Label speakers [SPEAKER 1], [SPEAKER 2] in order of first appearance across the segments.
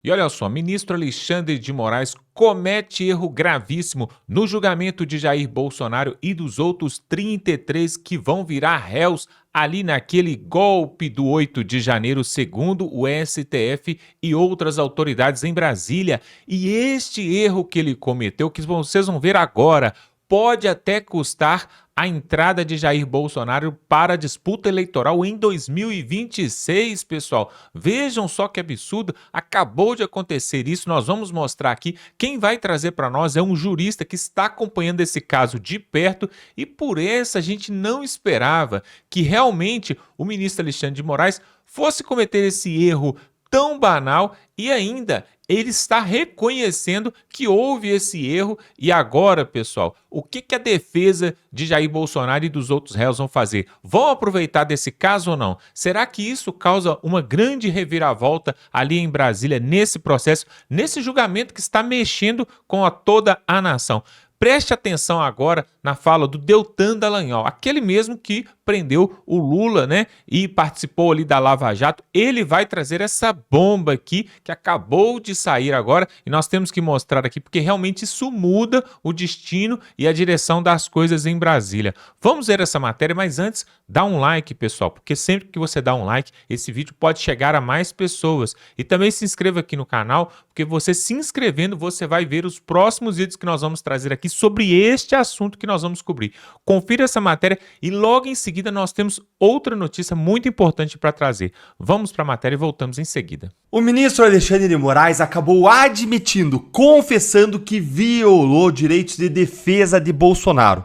[SPEAKER 1] E olha só, ministro Alexandre de Moraes comete erro gravíssimo no julgamento de Jair Bolsonaro e dos outros 33 que vão virar réus ali naquele golpe do 8 de janeiro, segundo o STF e outras autoridades em Brasília. E este erro que ele cometeu, que vocês vão ver agora, pode até custar a entrada de Jair Bolsonaro para a disputa eleitoral em 2026, pessoal. Vejam só que absurdo, acabou de acontecer isso, nós vamos mostrar aqui. Quem vai trazer para nós é um jurista que está acompanhando esse caso de perto e por essa a gente não esperava que realmente o ministro Alexandre de Moraes fosse cometer esse erro tão banal e ainda ele está reconhecendo que houve esse erro e agora, pessoal, o que a defesa de Jair Bolsonaro e dos outros réus vão fazer? Vão aproveitar desse caso ou não? Será que isso causa uma grande reviravolta ali em Brasília nesse processo, nesse julgamento que está mexendo com toda a nação? Preste atenção agora na fala do Deltan Dallagnol, aquele mesmo que prendeu o Lula, né, e participou ali da Lava Jato. Ele vai trazer essa bomba aqui que acabou de sair agora e nós temos que mostrar aqui porque realmente isso muda o destino e a direção das coisas em Brasília. Vamos ver essa matéria, mas antes dá um like, pessoal, porque sempre que você dá um like, esse vídeo pode chegar a mais pessoas. E também se inscreva aqui no canal, porque você se inscrevendo, você vai ver os próximos vídeos que nós vamos trazer aqui sobre este assunto que nós vamos cobrir. Confira essa matéria e logo em seguida nós temos outra notícia muito importante para trazer. Vamos para a matéria e voltamos em seguida.
[SPEAKER 2] O ministro Alexandre de Moraes acabou admitindo, confessando que violou direitos de defesa de Bolsonaro.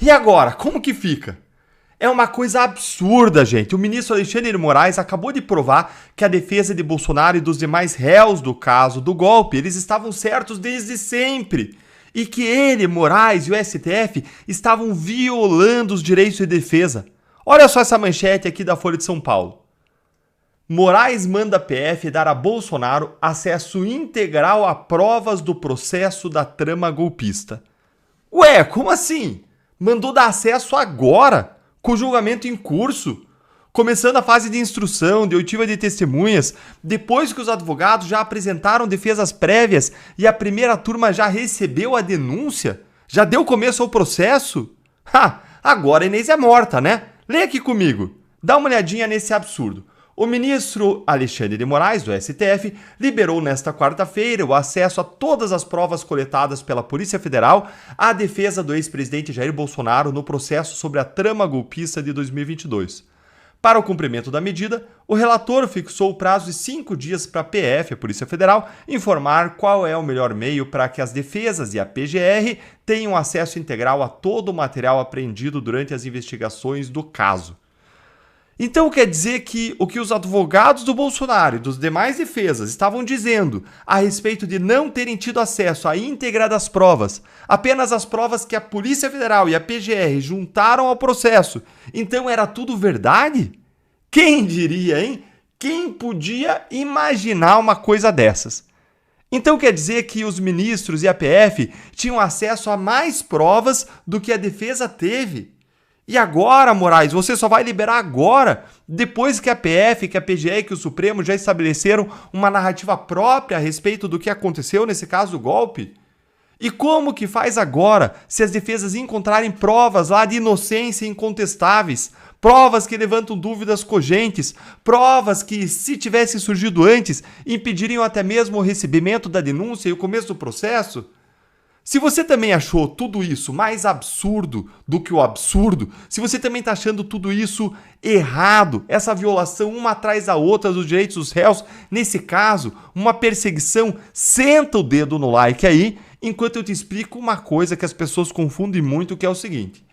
[SPEAKER 2] E agora, como que fica? É uma coisa absurda, gente. O ministro Alexandre de Moraes acabou de provar que a defesa de Bolsonaro e dos demais réus do caso do golpe, eles estavam certos desde sempre. E que ele, Moraes e o STF estavam violando os direitos de defesa. Olha só essa manchete aqui da Folha de São Paulo. Moraes manda a PF dar a Bolsonaro acesso integral a provas do processo da trama golpista. Ué, como assim? Mandou dar acesso agora, com o julgamento em curso? Começando a fase de instrução, de oitiva de testemunhas, depois que os advogados já apresentaram defesas prévias e a primeira turma já recebeu a denúncia? Já deu começo ao processo? Agora a Inês é morta, né? Lê aqui comigo. Dá uma olhadinha nesse absurdo. O ministro Alexandre de Moraes, do STF, liberou nesta quarta-feira o acesso a todas as provas coletadas pela Polícia Federal à defesa do ex-presidente Jair Bolsonaro no processo sobre a trama golpista de 2022. Para o cumprimento da medida, o relator fixou o prazo de 5 dias para a PF, a Polícia Federal, informar qual é o melhor meio para que as defesas e a PGR tenham acesso integral a todo o material apreendido durante as investigações do caso. Então quer dizer que o que os advogados do Bolsonaro e dos demais defesas estavam dizendo a respeito de não terem tido acesso à íntegra das provas, apenas as provas que a Polícia Federal e a PGR juntaram ao processo, então era tudo verdade? Quem diria, hein? Quem podia imaginar uma coisa dessas? Então quer dizer que os ministros e a PF tinham acesso a mais provas do que a defesa teve? E agora, Moraes, você só vai liberar agora, depois que a PF, que a PGR e que o Supremo já estabeleceram uma narrativa própria a respeito do que aconteceu nesse caso do golpe? E como que faz agora, se as defesas encontrarem provas lá de inocência incontestáveis, provas que levantam dúvidas cogentes, provas que, se tivesse surgido antes, impediriam até mesmo o recebimento da denúncia e o começo do processo? Se você também achou tudo isso mais absurdo do que o absurdo, se você também está achando tudo isso errado, essa violação uma atrás da outra dos direitos dos réus, nesse caso, uma perseguição, senta o dedo no like aí, enquanto eu te explico uma coisa que as pessoas confundem muito, que é o seguinte.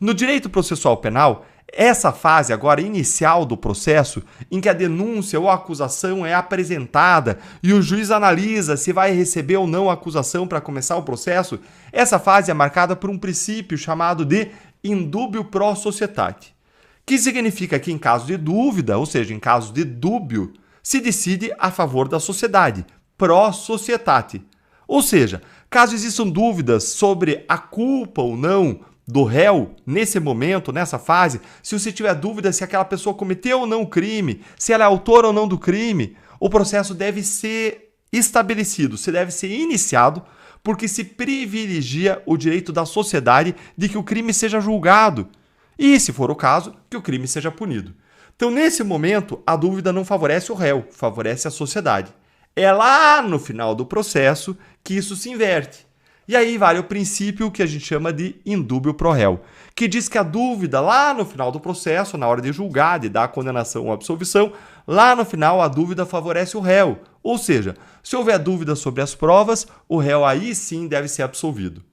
[SPEAKER 2] No direito processual penal, essa fase agora inicial do processo, em que a denúncia ou a acusação é apresentada e o juiz analisa se vai receber ou não a acusação para começar o processo, essa fase é marcada por um princípio chamado de indúbio pro societate, que significa que em caso de dúvida, ou seja, em caso de dúbio, se decide a favor da sociedade, pro societate. Ou seja, caso existam dúvidas sobre a culpa ou não do réu, nesse momento, nessa fase, se você tiver dúvida se aquela pessoa cometeu ou não o crime, se ela é autora ou não do crime, o processo deve ser estabelecido se deve ser iniciado porque se privilegia o direito da sociedade de que o crime seja julgado e, se for o caso, que o crime seja punido. Então, nesse momento, a dúvida não favorece o réu, favorece a sociedade. É lá no final do processo que isso se inverte. E aí vale o princípio que a gente chama de indúbio pro réu, que diz que a dúvida lá no final do processo, na hora de julgar, de dar a condenação ou absolvição, lá no final a dúvida favorece o réu. Ou seja, se houver dúvida sobre as provas, o réu aí sim deve ser absolvido.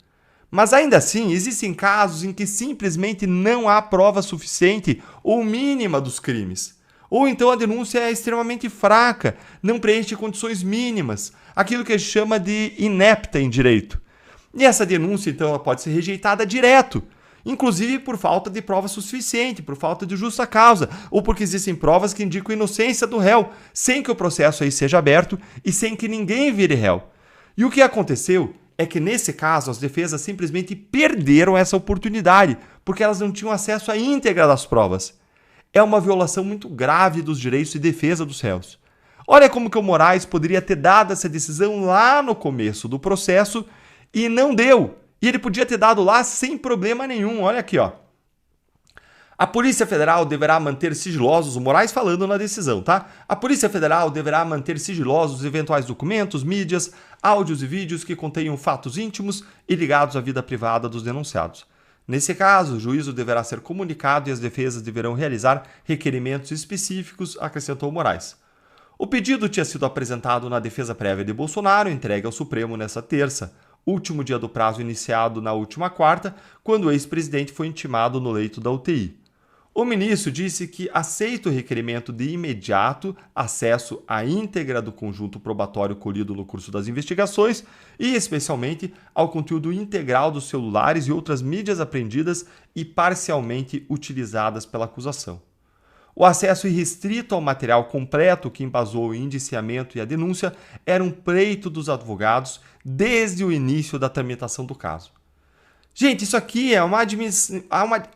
[SPEAKER 2] Mas ainda assim, existem casos em que simplesmente não há prova suficiente ou mínima dos crimes. Ou então a denúncia é extremamente fraca, não preenche condições mínimas, aquilo que a gente chama de inepta em direito. E essa denúncia, então, ela pode ser rejeitada direto, inclusive por falta de prova suficiente, por falta de justa causa, ou porque existem provas que indicam a inocência do réu, sem que o processo aí seja aberto e sem que ninguém vire réu. E o que aconteceu é que, nesse caso, as defesas simplesmente perderam essa oportunidade, porque elas não tinham acesso à íntegra das provas. É uma violação muito grave dos direitos de defesa dos réus. Olha como que o Moraes poderia ter dado essa decisão lá no começo do processo e não deu. E ele podia ter dado lá sem problema nenhum. Olha aqui, ó. A Polícia Federal deverá manter sigilosos, o Moraes falando na decisão, tá? A Polícia Federal deverá manter sigilosos eventuais documentos, mídias, áudios e vídeos que contenham fatos íntimos e ligados à vida privada dos denunciados. Nesse caso, o juízo deverá ser comunicado e as defesas deverão realizar requerimentos específicos, acrescentou Moraes. O pedido tinha sido apresentado na defesa prévia de Bolsonaro, entregue ao Supremo nesta terça, último dia do prazo iniciado na última quarta, quando o ex-presidente foi intimado no leito da UTI. O ministro disse que aceita o requerimento de imediato acesso à íntegra do conjunto probatório colhido no curso das investigações e, especialmente, ao conteúdo integral dos celulares e outras mídias apreendidas e parcialmente utilizadas pela acusação. O acesso irrestrito ao material completo que embasou o indiciamento e a denúncia era um pleito dos advogados desde o início da tramitação do caso. Gente, isso aqui é uma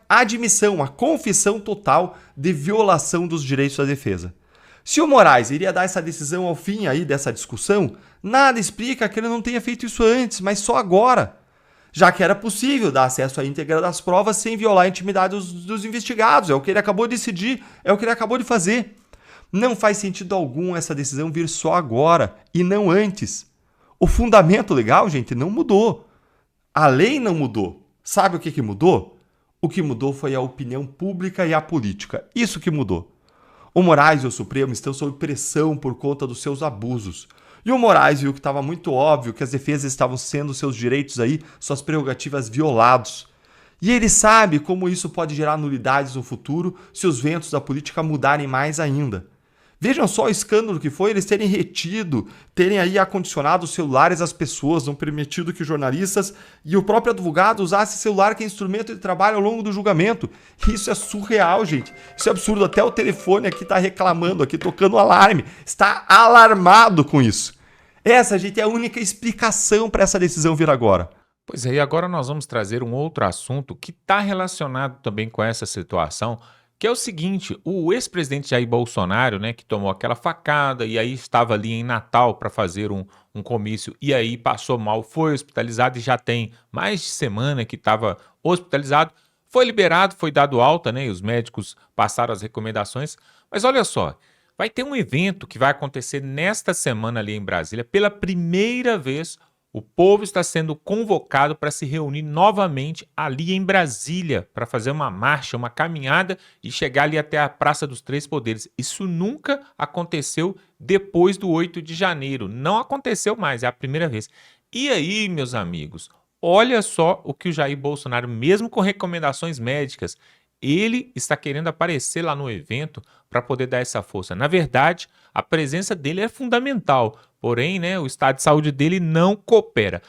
[SPEAKER 2] admissão, uma confissão total de violação dos direitos da defesa. Se o Moraes iria dar essa decisão ao fim aí dessa discussão, nada explica que ele não tenha feito isso antes, mas só agora, já que era possível dar acesso à íntegra das provas sem violar a intimidade dos investigados. É o que ele acabou de decidir, é o que ele acabou de fazer. Não faz sentido algum essa decisão vir só agora e não antes. O fundamento legal, gente, não mudou. A lei não mudou. Sabe o que mudou? O que mudou foi a opinião pública e a política. Isso que mudou. O Moraes e o Supremo estão sob pressão por conta dos seus abusos. E o Moraes viu que estava muito óbvio que as defesas estavam sendo seus direitos aí, suas prerrogativas violados. E ele sabe como isso pode gerar nulidades no futuro se os ventos da política mudarem mais ainda. Vejam só o escândalo que foi eles terem retido, terem aí acondicionado os celulares às pessoas, não permitido que jornalistas e o próprio advogado usassem celular que é instrumento de trabalho ao longo do julgamento. Isso é surreal, gente. Isso é absurdo. Até o telefone aqui está reclamando, aqui tocando alarme. Está alarmado com isso. Essa, gente, é a única explicação para essa decisão vir agora.
[SPEAKER 1] Pois é, e agora nós vamos trazer um outro assunto que está relacionado também com essa situação, que é o seguinte: o ex-presidente Jair Bolsonaro, né, que tomou aquela facada e aí estava ali em Natal para fazer um comício e aí passou mal, foi hospitalizado e já tem mais de semana que estava hospitalizado, foi liberado, foi dado alta, né, e os médicos passaram as recomendações, mas olha só, vai ter um evento que vai acontecer nesta semana ali em Brasília, pela primeira vez. O povo está sendo convocado para se reunir novamente ali em Brasília, para fazer uma marcha, uma caminhada e chegar ali até a Praça dos Três Poderes. Isso nunca aconteceu depois do 8 de janeiro. Não aconteceu mais, é a primeira vez. E aí, meus amigos, olha só o que o Jair Bolsonaro, mesmo com recomendações médicas, ele está querendo aparecer lá no evento para poder dar essa força. Na verdade, a presença dele é fundamental, porém, né, o estado de saúde dele não coopera.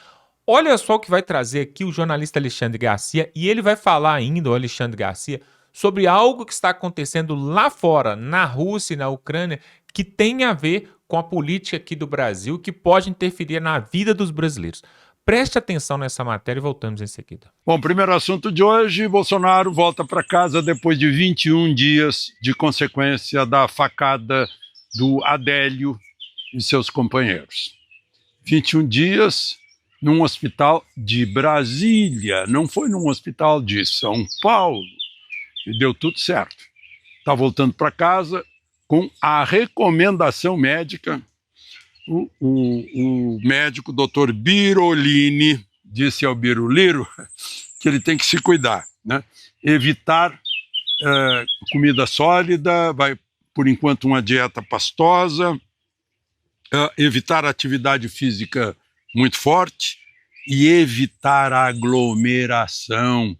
[SPEAKER 1] Olha só o que vai trazer aqui o jornalista Alexandre Garcia, e ele vai falar ainda, o Alexandre Garcia, sobre algo que está acontecendo lá fora, na Rússia e na Ucrânia, que tem a ver com a política aqui do Brasil, que pode interferir na vida dos brasileiros. Preste atenção nessa matéria e voltamos em seguida.
[SPEAKER 3] Bom, primeiro assunto de hoje, Bolsonaro volta para casa depois de 21 dias de consequência da facada do Adélio e seus companheiros. 21 dias num hospital de Brasília, não foi num hospital de São Paulo, e deu tudo certo. Está voltando para casa com a recomendação médica. O médico, doutor Birolini, disse ao Biruliro que ele tem que se cuidar, né? Evitar comida sólida, vai, por enquanto, uma dieta pastosa, evitar atividade física muito forte e evitar aglomeração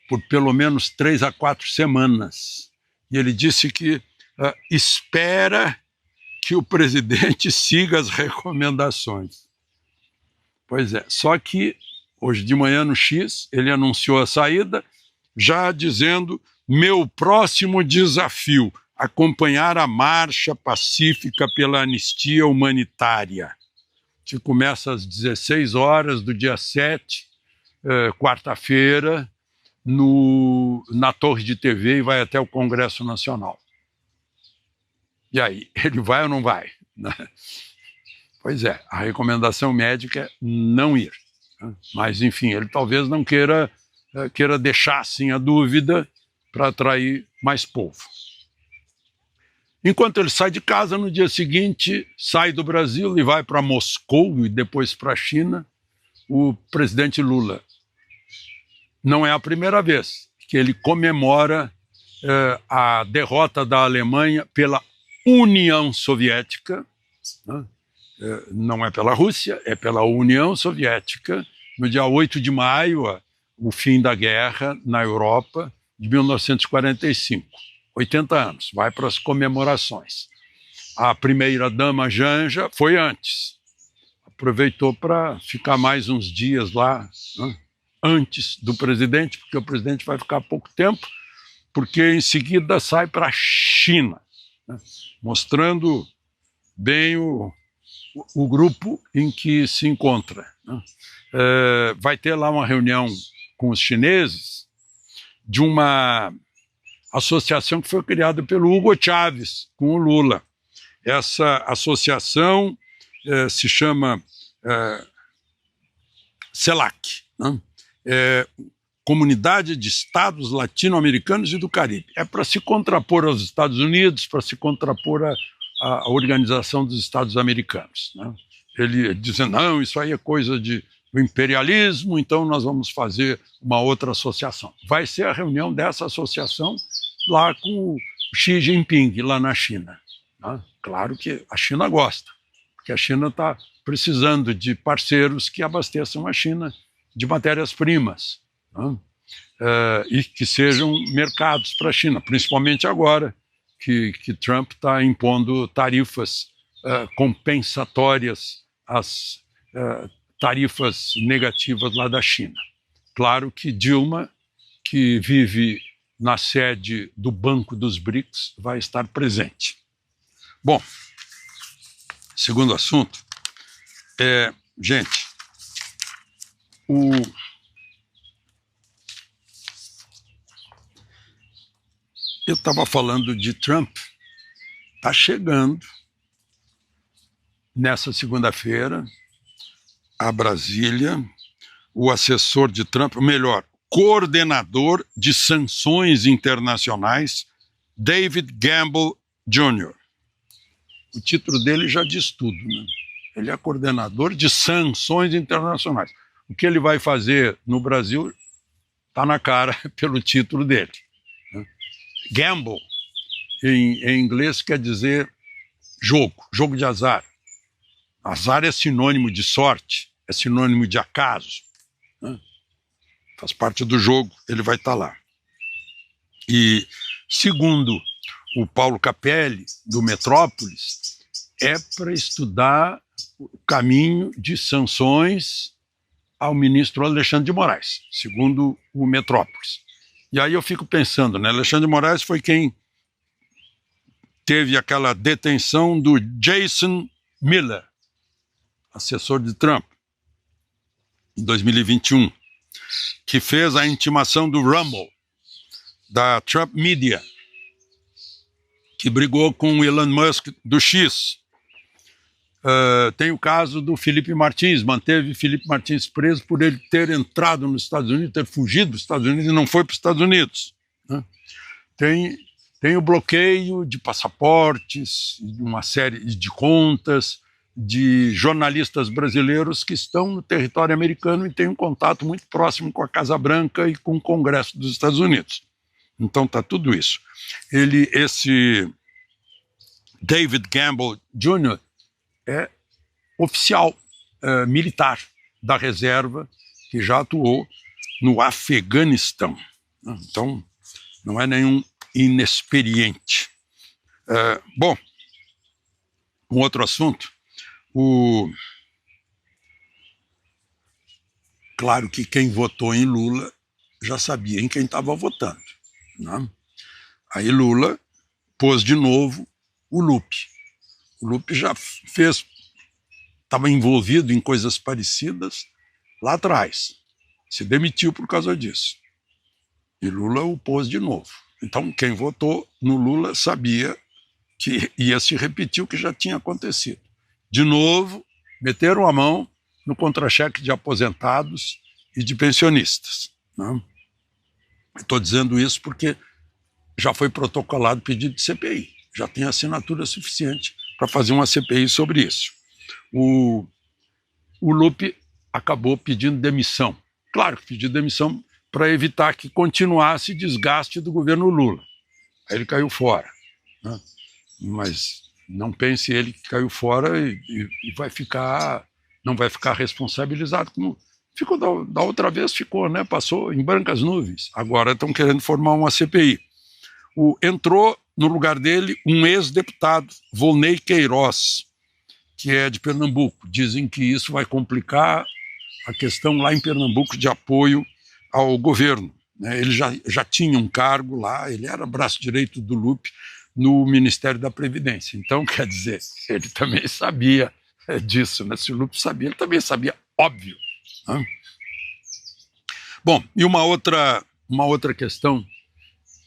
[SPEAKER 3] por pelo menos 3 a 4 semanas. E ele disse que espera que o presidente siga as recomendações. Pois é, só que hoje de manhã no X ele anunciou a saída, já dizendo: meu próximo desafio, acompanhar a marcha pacífica pela anistia humanitária, que começa às 16 horas do dia 7, quarta-feira, na Torre de TV e vai até o Congresso Nacional. E aí, ele vai ou não vai? Pois é, a recomendação médica é não ir. Mas, enfim, ele talvez não queira deixar assim a dúvida para atrair mais povo. Enquanto ele sai de casa, no dia seguinte, sai do Brasil e vai para Moscou e depois para a China, o presidente Lula. Não é a primeira vez que ele comemora a derrota da Alemanha pela União Soviética, né? Não é pela Rússia, é pela União Soviética, no dia 8 de maio, o fim da guerra na Europa, de 1945. 80 anos, vai para as comemorações. A primeira-dama Janja foi antes. Aproveitou para ficar mais uns dias lá, né, antes do presidente, porque o presidente vai ficar pouco tempo, porque em seguida sai para a China, né, mostrando bem o grupo em que se encontra, né. Vai ter lá uma reunião com os chineses de uma associação que foi criada pelo Hugo Chávez com o Lula. Essa associação se chama CELAC, né? Comunidade de Estados Latino-Americanos e do Caribe. É para se contrapor aos Estados Unidos, para se contrapor à Organização dos Estados Americanos, né? Ele dizendo: não, isso aí é coisa do imperialismo, então nós vamos fazer uma outra associação. Vai ser a reunião dessa associação lá com o Xi Jinping, lá na China, né? Claro que a China gosta, porque a China está precisando de parceiros que abasteçam a China de matérias-primas, né? E que sejam mercados para a China, principalmente agora que Trump está impondo tarifas compensatórias às tarifas negativas lá da China. Claro que Dilma, que vive na sede do Banco dos BRICS, vai estar presente. Bom, segundo assunto, gente, eu estava falando de Trump, está chegando nessa segunda-feira a Brasília o assessor de Trump, ou melhor, coordenador de sanções internacionais, David Gamble Jr. O título dele já diz tudo, né? Ele é coordenador de sanções internacionais. O que ele vai fazer no Brasil está na cara pelo título dele, né? Gamble, em inglês, quer dizer jogo de azar. Azar é sinônimo de sorte, é sinônimo de acaso, né? Faz parte do jogo, ele vai estar lá. E, segundo o Paulo Capelli, do Metrópolis, é para estudar o caminho de sanções ao ministro Alexandre de Moraes, segundo o Metrópolis. E aí eu fico pensando, né? Alexandre de Moraes foi quem teve aquela detenção do Jason Miller, assessor de Trump, em 2021, que fez a intimação do Rumble, da Trump Media, que brigou com o Elon Musk do X. Tem o caso do Felipe Martins, manteve Felipe Martins preso por ele ter entrado nos Estados Unidos, ter fugido dos Estados Unidos e não foi para os Estados Unidos, né? Tem o bloqueio de passaportes, uma série de contas de jornalistas brasileiros que estão no território americano e têm um contato muito próximo com a Casa Branca e com o Congresso dos Estados Unidos. Então está tudo isso. Esse David Gamble Jr. é oficial militar da reserva que já atuou no Afeganistão. Então, não é nenhum inexperiente. Bom, um outro assunto. Claro que quem votou em Lula já sabia em quem estava votando, né? Aí Lula pôs de novo o Lupe. O Lupe já estava envolvido em coisas parecidas lá atrás. Se demitiu por causa disso. E Lula o pôs de novo. Então, quem votou no Lula sabia que ia se repetir o que já tinha acontecido. De novo, meteram a mão no contra-cheque de aposentados e de pensionistas, né? Estou dizendo isso porque já foi protocolado pedido de CPI. Já tem assinatura suficiente para fazer uma CPI sobre isso. O Lupe acabou pedindo demissão. Claro que pediu demissão para evitar que continuasse desgaste do governo Lula. Aí ele caiu fora, né? Mas não pense ele que caiu fora e não vai ficar responsabilizado, como ficou da outra vez, né? Passou em brancas nuvens. Agora estão querendo formar uma CPI. Entrou no lugar dele um ex-deputado, Volney Queiroz, que é de Pernambuco. Dizem que isso vai complicar a questão lá em Pernambuco de apoio ao governo, né? Ele já tinha um cargo lá, ele era braço direito do Lupe no Ministério da Previdência. Então, quer dizer, ele também sabia disso, né? Se o Lupe sabia, ele também sabia, óbvio, né? Bom, e uma outra questão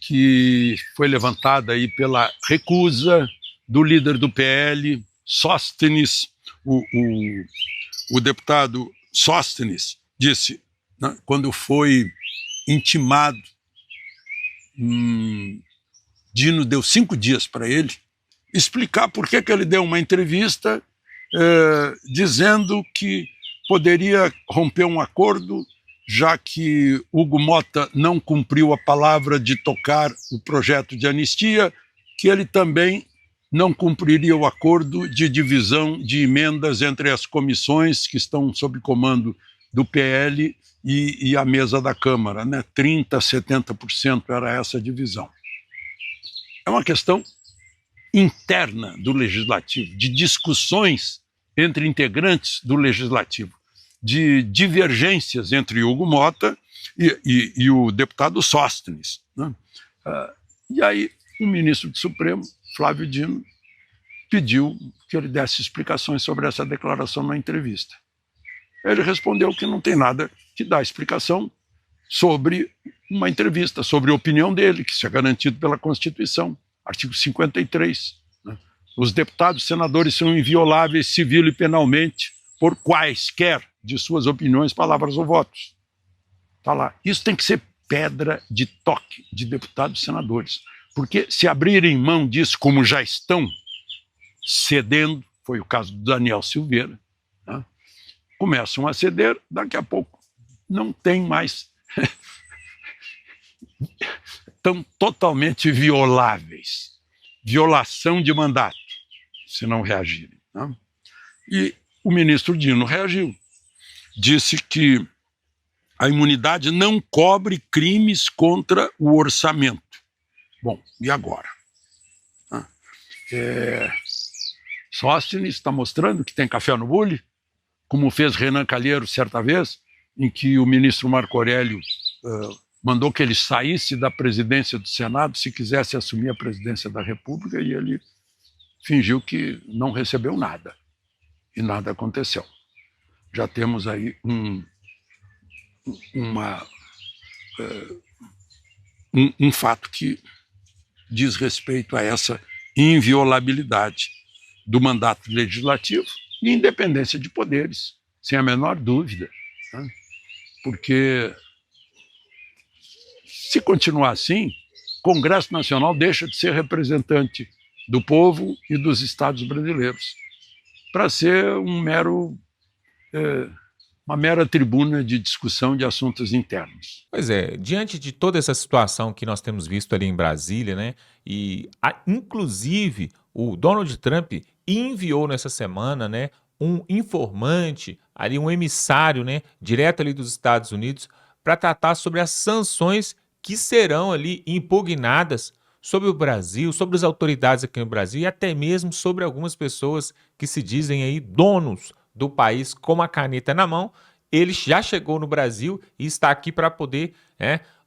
[SPEAKER 3] que foi levantada aí pela recusa do líder do PL, Sóstenes, o deputado Sóstenes disse, né, quando foi intimado, Dino deu 5 dias para ele explicar por que ele deu uma entrevista dizendo que poderia romper um acordo, já que Hugo Mota não cumpriu a palavra de tocar o projeto de anistia, que ele também não cumpriria o acordo de divisão de emendas entre as comissões que estão sob comando do PL e a mesa da Câmara, né? 30%, 70% era essa divisão. É uma questão interna do Legislativo, de discussões entre integrantes do Legislativo, de divergências entre Hugo Mota e o deputado Sóstenes, né? E aí o ministro do Supremo, Flávio Dino, pediu que ele desse explicações sobre essa declaração na entrevista. Ele respondeu que não tem nada que dar explicação sobre uma entrevista, sobre a opinião dele, que isso é garantido pela Constituição, artigo 53. Né? Os deputados e senadores são invioláveis civil e penalmente por quaisquer de suas opiniões, palavras ou votos. Está lá. Isso tem que ser pedra de toque de deputados e senadores, porque se abrirem mão disso, como já estão cedendo, foi o caso do Daniel Silveira, né? Começam a ceder, daqui a pouco não tem mais, estão totalmente violáveis, violação de mandato, se não reagirem, né? E o ministro Dino reagiu, disse que a imunidade não cobre crimes contra o orçamento. Bom, e agora? Sóstenes está mostrando que tem café no bule, como fez Renan Calheiros certa vez, em que o ministro Marco Aurélio mandou que ele saísse da presidência do Senado se quisesse assumir a presidência da República, e ele fingiu que não recebeu nada, e nada aconteceu. Já temos aí um fato que diz respeito a essa inviolabilidade do mandato legislativo e independência de poderes, sem a menor dúvida, né? Porque se continuar assim, o Congresso Nacional deixa de ser representante do povo e dos estados brasileiros para ser uma mera tribuna de discussão de assuntos internos.
[SPEAKER 1] Pois é, diante de toda essa situação que nós temos visto ali em Brasília, né? Inclusive o Donald Trump enviou nessa semana, né, um informante, ali um emissário, né, direto ali dos Estados Unidos, para tratar sobre as sanções que serão ali impugnadas sobre o Brasil, sobre as autoridades aqui no Brasil e até mesmo sobre algumas pessoas que se dizem aí donos do país com uma caneta na mão. Ele já chegou no Brasil e está aqui para poder,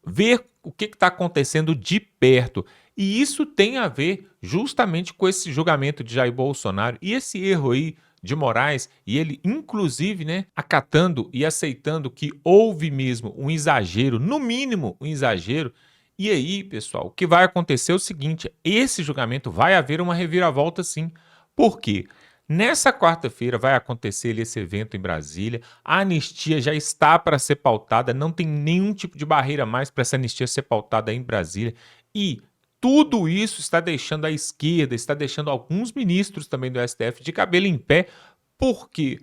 [SPEAKER 1] ver o que está acontecendo de perto. E isso tem a ver justamente com esse julgamento de Jair Bolsonaro e esse erro aí de Moraes, e ele inclusive, né, acatando e aceitando que houve mesmo um exagero, no mínimo um exagero. E aí, pessoal, o que vai acontecer é o seguinte: esse julgamento vai haver uma reviravolta sim. Por quê? Nessa quarta-feira vai acontecer esse evento em Brasília, a anistia já está para ser pautada, não tem nenhum tipo de barreira mais para essa anistia ser pautada em Brasília, e tudo isso está deixando a esquerda, está deixando alguns ministros também do STF de cabelo em pé, porque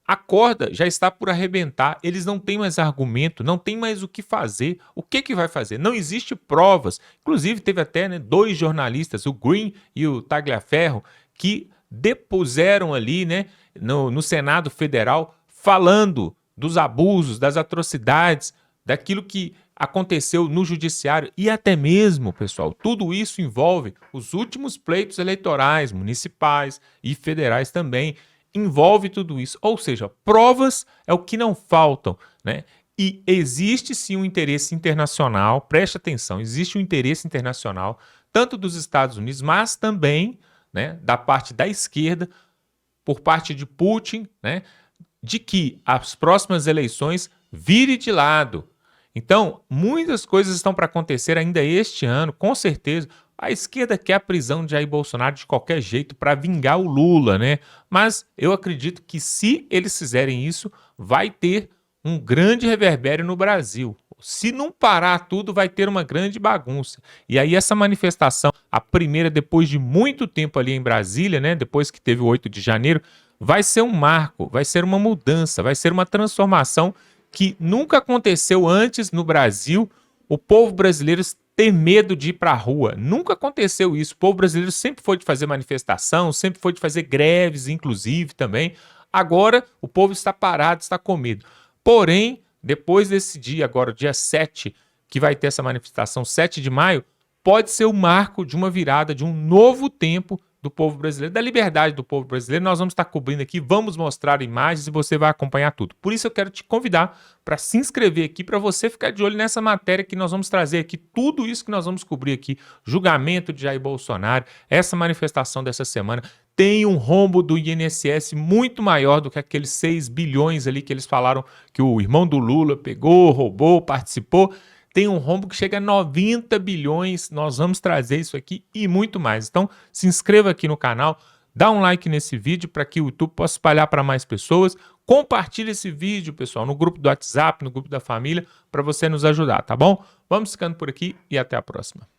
[SPEAKER 1] a corda já está por arrebentar, eles não têm mais argumento, não tem mais o que fazer. O que vai fazer? Não existe provas. Inclusive teve até, né, 2 jornalistas, o Green e o Tagliaferro, que depuseram ali, né, no Senado Federal, falando dos abusos, das atrocidades, daquilo que aconteceu no judiciário e até mesmo, pessoal, tudo isso envolve os últimos pleitos eleitorais, municipais e federais também, envolve tudo isso. Ou seja, provas é o que não faltam, né? E existe sim um interesse internacional, preste atenção, existe um interesse internacional, tanto dos Estados Unidos, mas também, né, da parte da esquerda, por parte de Putin, né, de que as próximas eleições virem de lado. Então, muitas coisas estão para acontecer ainda este ano, com certeza. A esquerda quer a prisão de Jair Bolsonaro de qualquer jeito para vingar o Lula, né? Mas eu acredito que se eles fizerem isso, vai ter um grande reverbério no Brasil. Se não parar tudo, vai ter uma grande bagunça. E aí essa manifestação, a primeira depois de muito tempo ali em Brasília, né, depois que teve o 8 de janeiro, vai ser um marco, vai ser uma mudança, vai ser uma transformação que nunca aconteceu antes no Brasil. O povo brasileiro ter medo de ir para a rua. Nunca aconteceu isso. O povo brasileiro sempre foi de fazer manifestação, sempre foi de fazer greves, inclusive, também. Agora, o povo está parado, está com medo. Porém, depois desse dia, agora, dia 7, que vai ter essa manifestação, 7 de maio, pode ser o marco de uma virada, de um novo tempo do povo brasileiro, da liberdade do povo brasileiro. Nós vamos estar cobrindo aqui, vamos mostrar imagens e você vai acompanhar tudo. Por isso eu quero te convidar para se inscrever aqui, para você ficar de olho nessa matéria que nós vamos trazer aqui, tudo isso que nós vamos cobrir aqui, julgamento de Jair Bolsonaro, essa manifestação dessa semana. Tem um rombo do INSS muito maior do que aqueles 6 bilhões ali que eles falaram que o irmão do Lula pegou, roubou, participou. Tem um rombo que chega a 90 bilhões, nós vamos trazer isso aqui e muito mais. Então, se inscreva aqui no canal, dá um like nesse vídeo para que o YouTube possa espalhar para mais pessoas. Compartilhe esse vídeo, pessoal, no grupo do WhatsApp, no grupo da família, para você nos ajudar, tá bom? Vamos ficando por aqui e até a próxima.